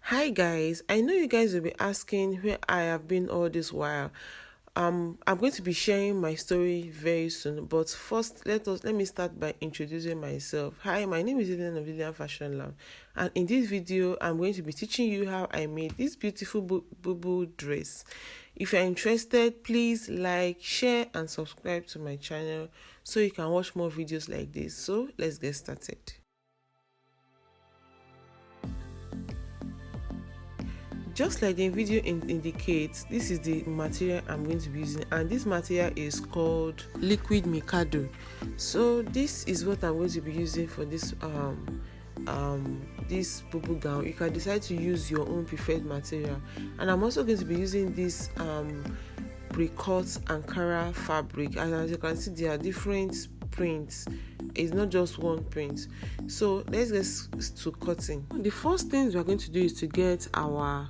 Hi guys, I know you guys will be asking where I have been all this while. I'm going to be sharing my story very soon, but first let me start by introducing myself. Hi, my name is Eden of Lilian Fashion Lab, and in this video, I'm going to be teaching you how I made this beautiful bubu dress. If you're interested, please like, share, and subscribe to my channel so you can watch more videos like this. So let's get started. Just like the video indicates, this is the material I'm going to be using, and this material is called liquid mikado. So this is what I'm going to be using for this this bubu gown. You can decide to use your own preferred material, and I'm also going to be using this pre-cut Ankara fabric. And as you can see, there are different prints. It's not just one print. So let's get to cutting. The first things we're going to do is to get our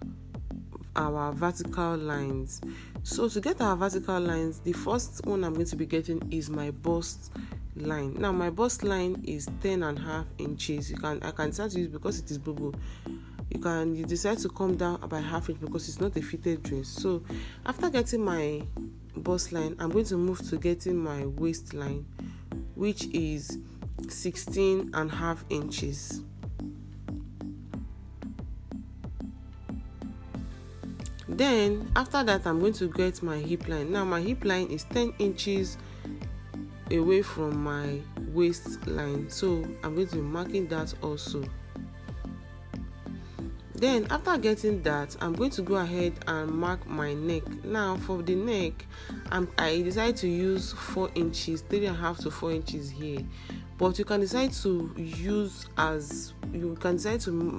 vertical lines. So to get our vertical lines, the first one I'm going to be getting is my bust line. Now my bust line is 10.5 inches. I can start to use, because it is bubu, you decide to come down by half inch because it's not a fitted dress. So after getting my bust line, I'm going to move to getting my waistline, which is 16.5 inches. Then after that, I'm going to get my hip line. Now my hip line is 10 inches away from my waistline, so I'm going to be marking that also. Then after getting that, I'm going to go ahead and mark my neck. Now for the neck, I decided to use 4 inches, 3.5 to 4 inches here. But you can decide to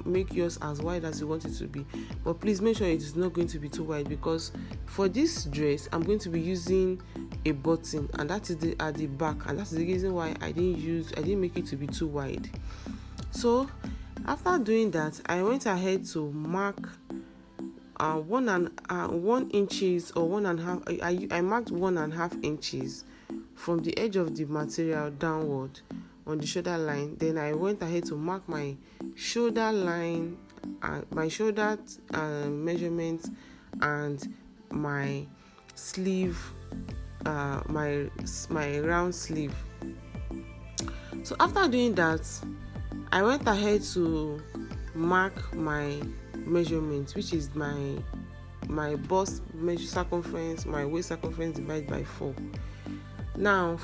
make yours as wide as you want it to be. But please make sure it is not going to be too wide, because for this dress I'm going to be using a button, and that is at the back, and that's the reason why I didn't make it to be too wide. So after doing that, I went ahead to mark 1 inches or 1.5. I marked 1.5 inches from the edge of the material downward on the shoulder line. Then I went ahead to mark my shoulder line, my shoulder measurement, and my sleeve, my round sleeve. So after doing that, I went ahead to mark my measurement, which is my bust measure circumference, my waist circumference divided by 4. Now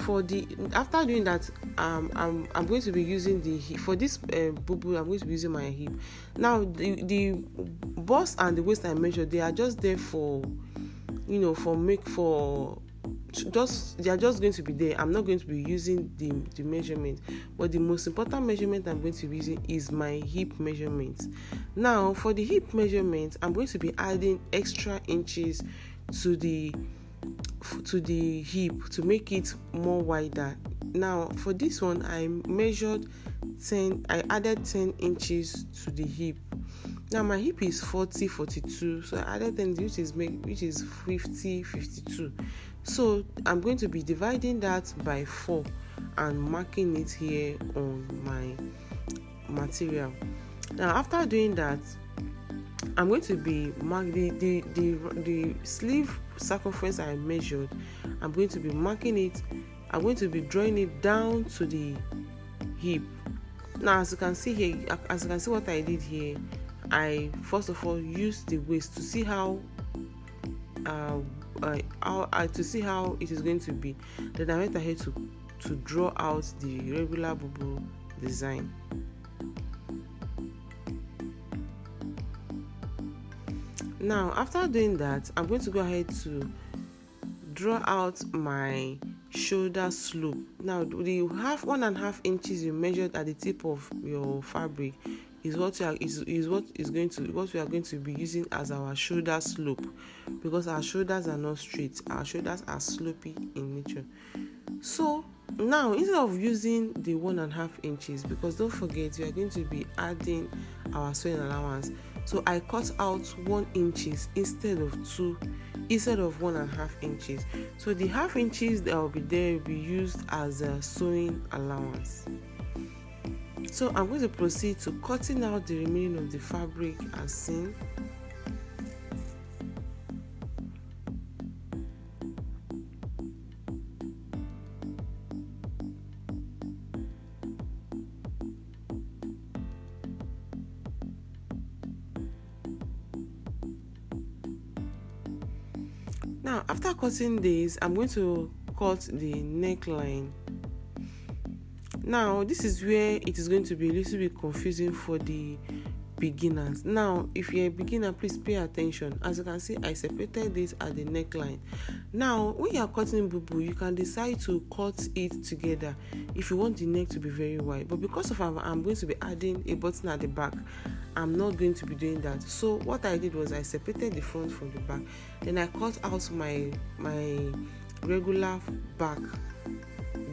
after doing that, I'm going to be using the hip. For this bubu, I'm going to be using my hip. Now the bust and the waist I measured, they are just there for they are just going to be there. I'm not going to be using the measurement, but the most important measurement I'm going to be using is my hip measurement. Now for the hip measurement, I'm going to be adding extra inches to the hip to make it more wider. Now for this one, I added 10 inches to the hip. Now my hip is 42, so I added 10, which is 52. So I'm going to be dividing that by 4 and marking it here on my material. Now after doing that, I'm going to be marking the sleeve circumference I measured. I'm going to be marking it. I'm going to be drawing it down to the hip. Now as you can see what I did here, I first of all used the waist to see how it is going to be. Then I went ahead to draw out the regular bubu design. Now after doing that, I'm going to go ahead to draw out my shoulder slope. Now the 1.5 inches you measured at the tip of your fabric is what we are going to be using as our shoulder slope, because our shoulders are not straight, our shoulders are slopey in nature. So now instead of using the 1.5 inches, because don't forget we are going to be adding our sewing allowance, so I cut out 1 inches instead of 1.5 inches. So the half inches that will be there will be used as a sewing allowance. So I'm going to proceed to cutting out the remaining of the fabric as seen. Now after cutting this, I'm going to cut the neckline. Now this is where it is going to be a little bit confusing for the beginners. Now if you're a beginner, please pay attention. As you can see, I separated this at the neckline. Now when you are cutting bubu, you can decide to cut it together if you want the neck to be very wide, but because of I'm going to be adding a button at the back, I'm not going to be doing that. So what I did was I separated the front from the back, then I cut out my regular back.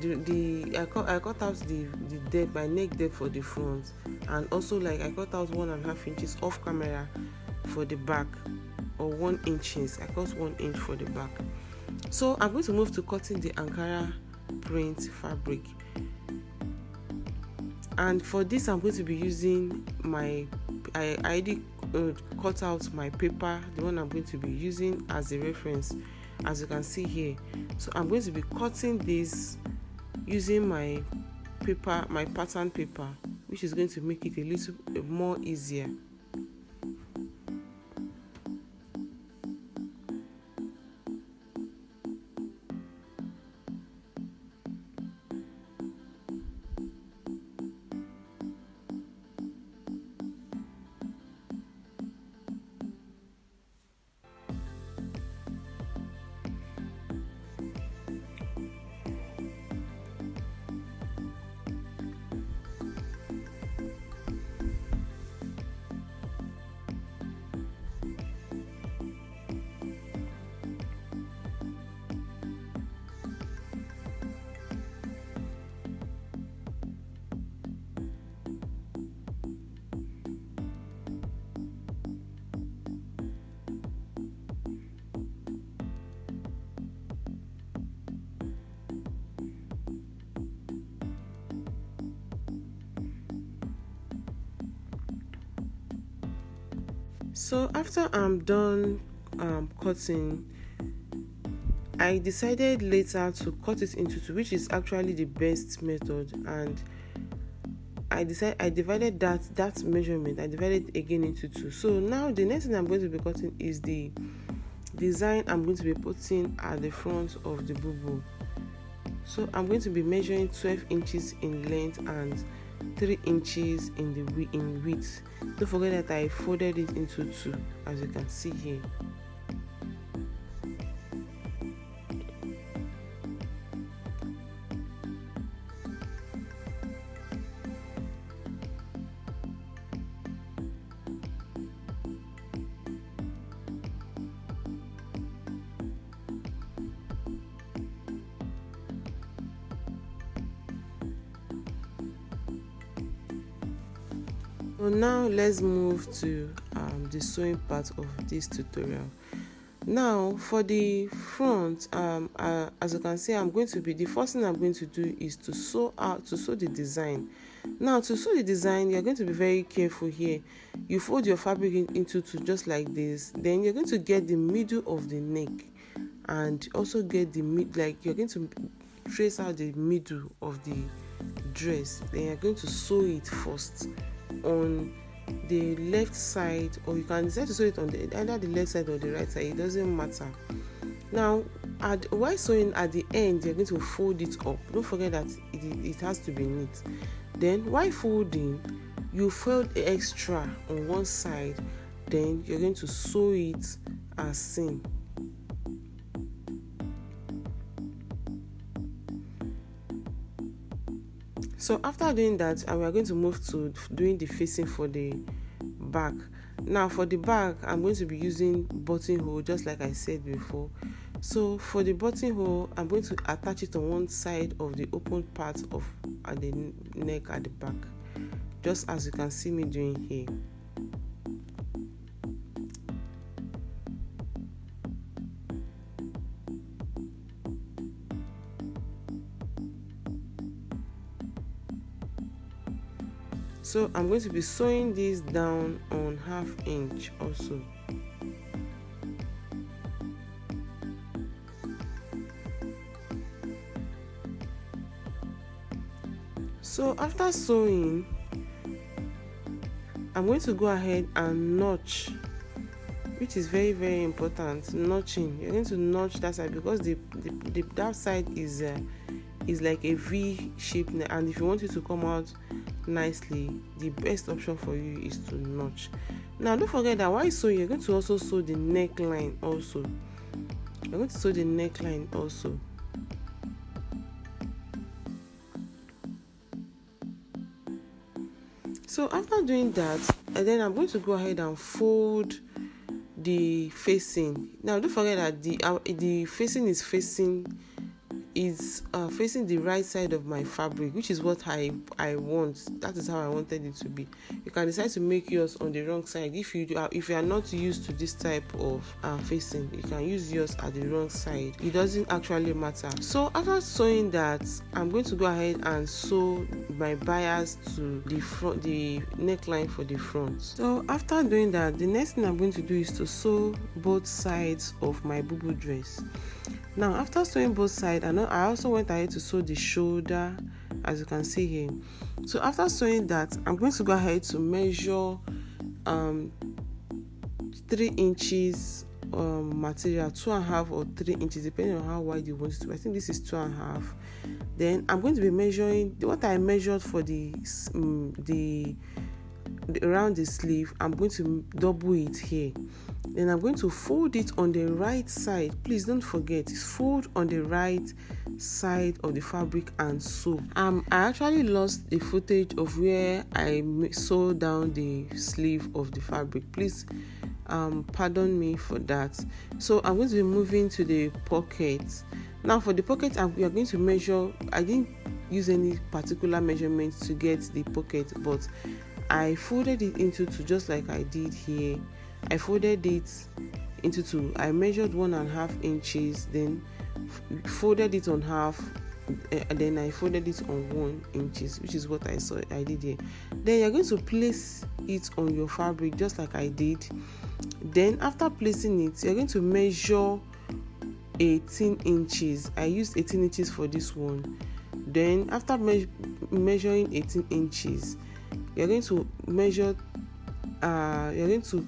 I cut out the depth, my neck depth for the front, and also like I cut out 1.5 inches off camera for the back, or 1 inches. I cut 1 inch for the back. So I'm going to move to cutting the Ankara print fabric, and for this I'm going to be using I already cut out my paper, the one I'm going to be using as a reference, as you can see here. So I'm going to be cutting this using my paper, my pattern paper, which is going to make it a little more easier. So after I'm done cutting, I decided later to cut it into two, which is actually the best method, and I divided that measurement, I divided again into two. So now the next thing I'm going to be cutting is the design I'm going to be putting at the front of the bubu. So I'm going to be measuring 12 inches in length and 3 inches in width. Don't forget that I folded it into two, as you can see here. So now let's move to the sewing part of this tutorial. Now for the front, as you can see, the first thing I'm going to do is to sew the design. Now to sew the design, you're going to be very careful here. You fold your fabric into two, just like this. Then you're going to get the middle of the neck, and also get the you're going to trace out the middle of the dress. Then you're going to sew it first on the left side, or you can decide to sew it on either the left side or the right side, it doesn't matter. Now while sewing at the end, you're going to fold it up. Don't forget that it has to be neat. Then while folding, you fold the extra on one side, then you're going to sew it as seen. So after doing that, we are going to move to doing the facing for the back. Now for the back, I'm going to be using buttonhole, just like I said before. So for the buttonhole, I'm going to attach it on one side of the open part of the neck at the back, just as you can see me doing here. So I'm going to be sewing this down on 1/2 inch also. So after sewing, I'm going to go ahead and notch, which is very, very important. Notching, you're going to notch that side because that side is like a V shape, and if you want it to come out nicely, the best option for you is to notch. Now don't forget that while sewing, you're going to also sew the neckline also. You're going to sew the neckline also. So after doing that, and then I'm going to go ahead and fold the facing. Now don't forget that the facing is facing the right side of my fabric, which is what I want. That is how I wanted it to be. You can decide to make yours on the wrong side. If you are not used to this type of facing, you can use yours at the wrong side. It doesn't actually matter. So after sewing that, I'm going to go ahead and sew my bias to the front, the neckline for the front. So after doing that, the next thing I'm going to do is to sew both sides of my bubu dress. Now after sewing both sides, I also went ahead to sew the shoulder, as you can see here. So after sewing that, I'm going to go ahead to measure 3 inches material, 2.5 or 3 inches, depending on how wide you want it to be. I think this is 2.5. Then I'm going to be measuring what I measured for the around the sleeve. I'm going to double it here. Then I'm going to fold it on the right side. Please don't forget, fold on the right side of the fabric and sew. I actually lost the footage of where I sewed down the sleeve of the fabric. Please pardon me for that. So I'm going to be moving to the pocket. Now for the pocket, we are going to measure. I didn't use any particular measurement to get the pocket, but I folded it into two, just like I did here. I folded it into two. I measured 1.5 inches, then folded it on half, and then I folded it on 1 inches, which is what I did here. Then you're going to place it on your fabric just like I did. Then after placing it, you're going to measure 18 inches. I used 18 inches for this one. Then after measuring 18 inches, you're going to measure you're going to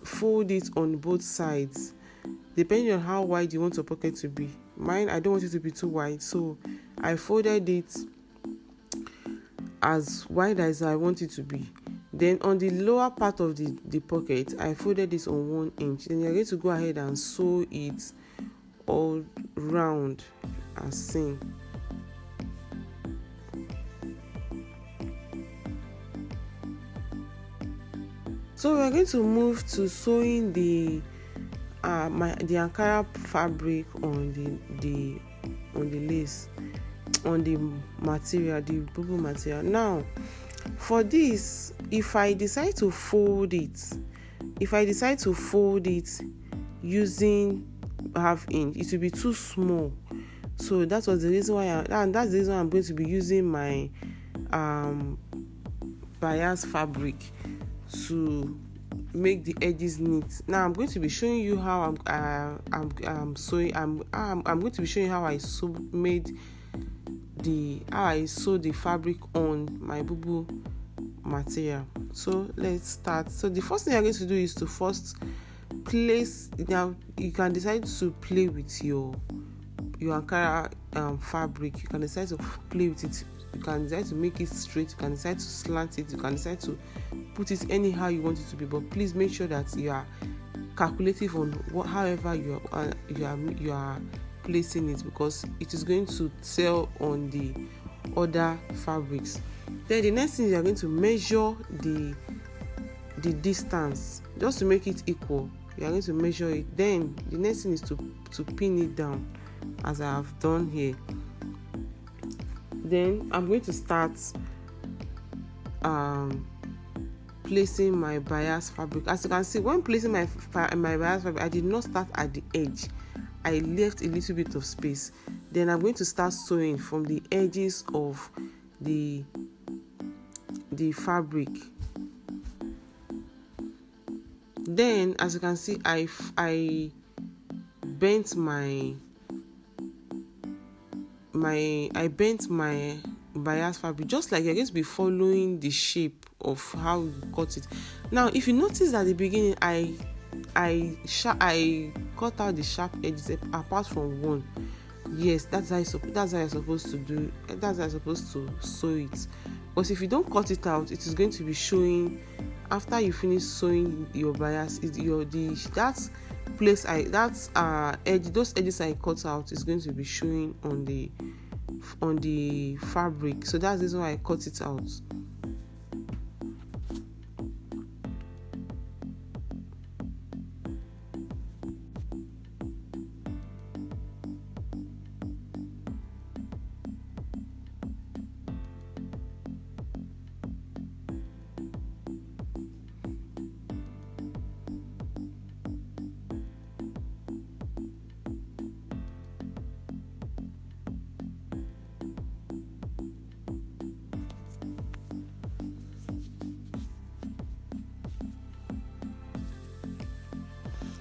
fold it on both sides, depending on how wide you want your pocket to be. Mine, I don't want it to be too wide, so I folded it as wide as I want it to be. Then on the lower part of the pocket, I folded this on 1 inch. Then you're going to go ahead and sew it all round as seen. So we're going to move to sewing the Ankara fabric on the lace, on the material, the bubu material. Now for this, if I decide to fold it using 1/2 inch, it will be too small. So that was the reason why that's the reason I'm going to be using my bias fabric to make the edges neat. Now I'm going to be showing you how I'm sewing. I'm going to be showing you how I sewed the fabric on my bubu material. So let's start. So the first thing you're going to do is to first place. Now you can decide to play with your Ankara fabric. You can decide to play with it. You can decide to make it straight. You can decide to slant it. You can decide to put it anyhow you want it to be. But please make sure that you are calculative on however you are placing it, because it is going to tell on the other fabrics. Then the next thing, you are going to measure the distance just to make it equal. You are going to measure it. Then the next thing is to pin it down, as I have done here. Then I'm going to start placing my bias fabric. As you can see, when placing my bias fabric, I did not start at the edge. I left a little bit of space. Then I'm going to start sewing from the edges of the the fabric. Then, as you can see, I bent my bias fabric, just like you're going to be following the shape of how you cut it. Now, if you notice at the beginning, I cut out the sharp edges apart from one. Yes, that's how you're supposed to do. That's how you're supposed to sew it. But if you don't cut it out, it is going to be showing after you finish sewing your bias. Those edges I cut out is going to be showing on the fabric. So that's the reason why I cut it out.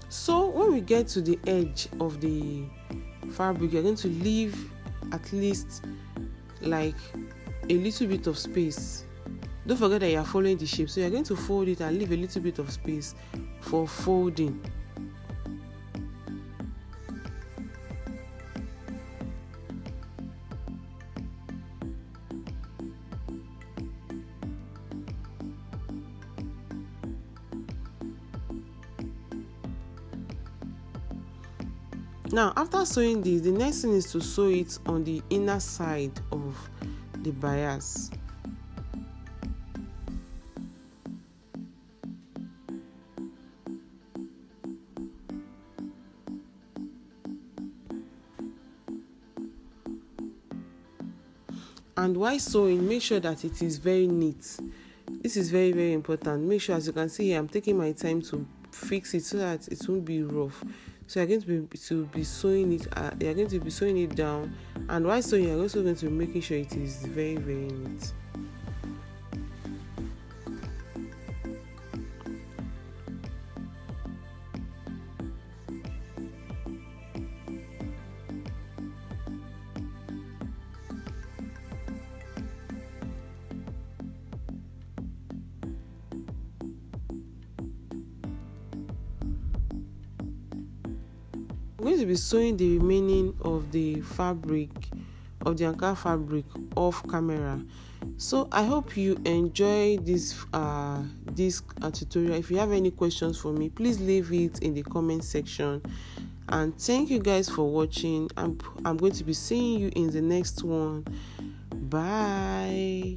So when we get to the edge of the fabric, you're going to leave at least like a little bit of space. Don't forget that you are following the shape, so you're going to fold it and leave a little bit of space for folding. Now, after sewing this, the next thing is to sew it on the inner side of the bias. And while sewing, make sure that it is very neat. This is very, very important. Make sure, as you can see here, I'm taking my time to fix it so that it won't be rough. So you're going to be sewing it. You're going to be sewing it down, and while sewing, you're also going to be making sure it is very, very neat. I'm going to be sewing the remaining of the fabric, of the Ankara fabric, off camera. So I hope you enjoy this tutorial. If you have any questions for me, please leave it in the comment section. And thank you guys for watching. I'm going to be seeing you in the next one. Bye.